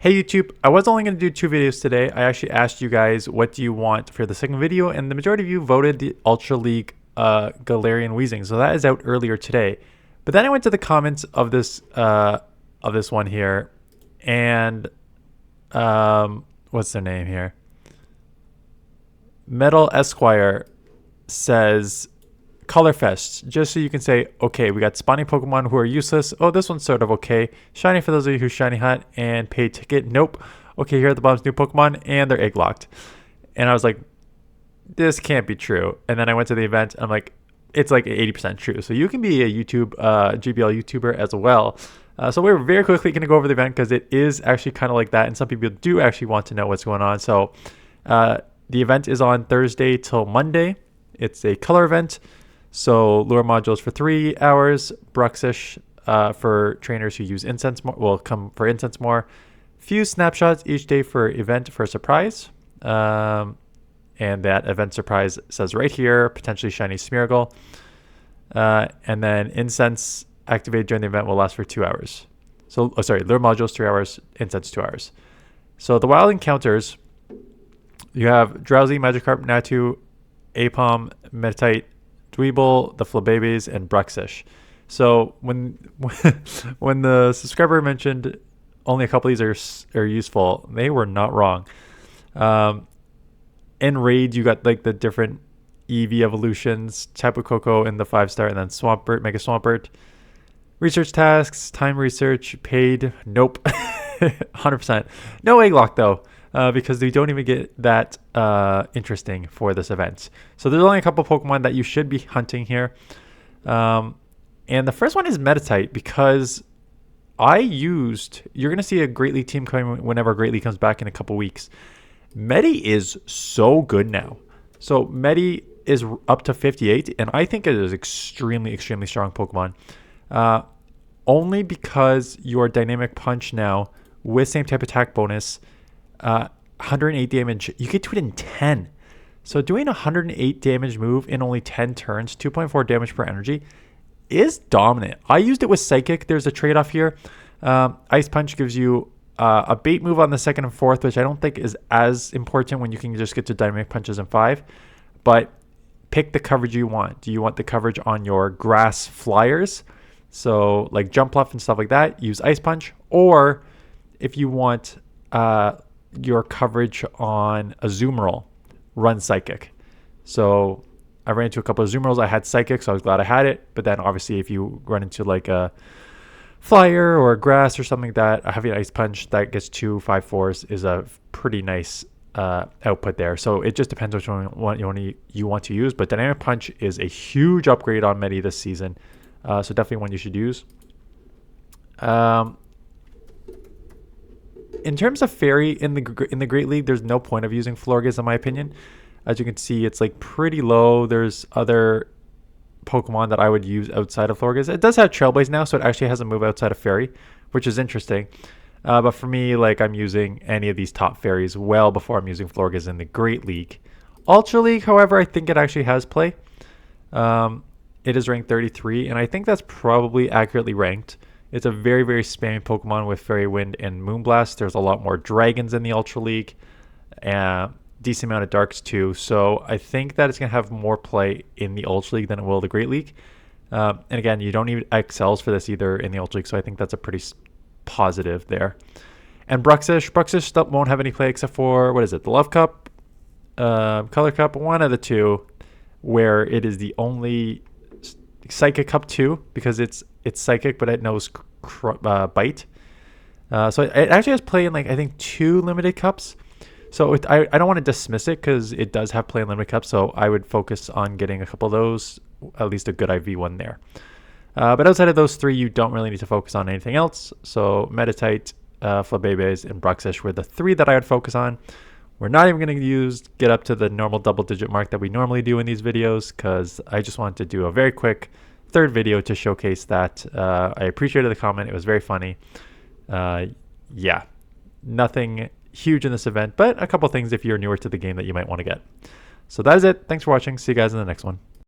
Hey YouTube, I was only going to do 2 videos today. I actually asked you guys what do you want for the second video, and the majority of you voted the Ultra League Galarian Weezing. So that is out earlier today. But then I went to the comments of this one here, and what's their name here? Metal Esquire says Colorfest, just so you can say, okay, we got spawning Pokemon who are useless. Oh, this one's sort of okay. Shiny for those of you who shiny hunt, and paid ticket. Nope. Okay, here are the bomb's new Pokemon, and they're egg locked. And I was like, this can't be true. And then I went to the event. I'm like, it's like 80% true. So you can be a GBL YouTuber as well. So we're very quickly going to go over the event because it is actually kind of like that, and some people do actually want to know what's going on. So the event is on Thursday till Monday. It's a color event. So lure modules for 3 hours, Bruxish for trainers who use incense more, will come for incense more. Few snapshots each day for event for surprise. And that event surprise says right here, potentially shiny Smeargle. And then incense activated during the event will last for 2 hours. So, lure modules 3 hours, incense 2 hours. So the wild encounters, you have Drowsy, Magikarp, Natu, Apom, Meditite, Dweeble, the Flabébés, and Bruxish. So when the subscriber mentioned only a couple of these are useful, they were not wrong. In Raid, you got like the different EV evolutions, Tapu Koko in the 5-star, and then Swampert, Mega Swampert. Research tasks, time research, paid, nope. 100%. No egg lock though. Because they don't even get that interesting for this event. So there's only a couple Pokemon that you should be hunting here. And the first one is Meditite, because you're going to see a Great League team coming whenever Great League comes back in a couple weeks. Medi is so good now. So Medi is up to 58, and I think it is extremely, extremely strong Pokemon. Only because your Dynamic Punch now with same type attack bonus, 108 damage, you get to it in 10. So doing a 108 damage move in only 10 turns, 2.4 damage per energy, is dominant. I used it with Psychic. There's a trade-off here. Ice Punch gives you a bait move on the 2nd and 4th, which I don't think is as important when you can just get to Dynamic Punches in 5. But pick the coverage you want. Do you want the coverage on your grass flyers? So like Jump Bluff and stuff like that, use Ice Punch. Or if you want your coverage on a Azumarill, run Psychic. So I ran into a couple of Azumarils. I had Psychic, so I was glad I had it. But then obviously if you run into like a Flyer or a Grass or something like that, a heavy Ice Punch that gets 2 5/4s is a pretty nice output there. So it just depends which one you want to use. But Dynamic Punch is a huge upgrade on Medi this season. So definitely one you should use. In terms of Fairy in the Great League, there's no point of using Florges in my opinion. As you can see, it's like pretty low. There's other Pokemon that I would use outside of Florges. It does have Trailblaze now, so it actually has a move outside of Fairy, which is interesting. But for me, like, I'm using any of these top fairies well before I'm using Florges in the Great League. Ultra League, however, I think it actually has play. It is ranked 33, and I think that's probably accurately ranked. It's a very, very spammy Pokemon with Fairy Wind and Moonblast. There's a lot more dragons in the Ultra League. Decent amount of darks too. So I think that it's going to have more play in the Ultra League than it will the Great League. And again, you don't need XLs for this either in the Ultra League. So I think that's a pretty positive there. And Bruxish won't have any play except for, what is it? The Love Cup, Color Cup, one of the two, where it is the only Psychic Cup 2 because it's Psychic, but it knows Bite. So it actually has play in like I think 2 limited cups. So I don't want to dismiss it because it does have play in limited cups. So I would focus on getting a couple of those, at least a good IV one there. But outside of those 3, you don't really need to focus on anything else. So Meditite, Flabébés, and Bruxish were the 3 that I would focus on. We're not even going to get up to the normal double-digit mark that we normally do in these videos because I just wanted to do a very quick 3rd video to showcase that. I appreciated the comment. It was very funny. Yeah, nothing huge in this event, but a couple things if you're newer to the game that you might want to get. So that is it. Thanks for watching. See you guys in the next one.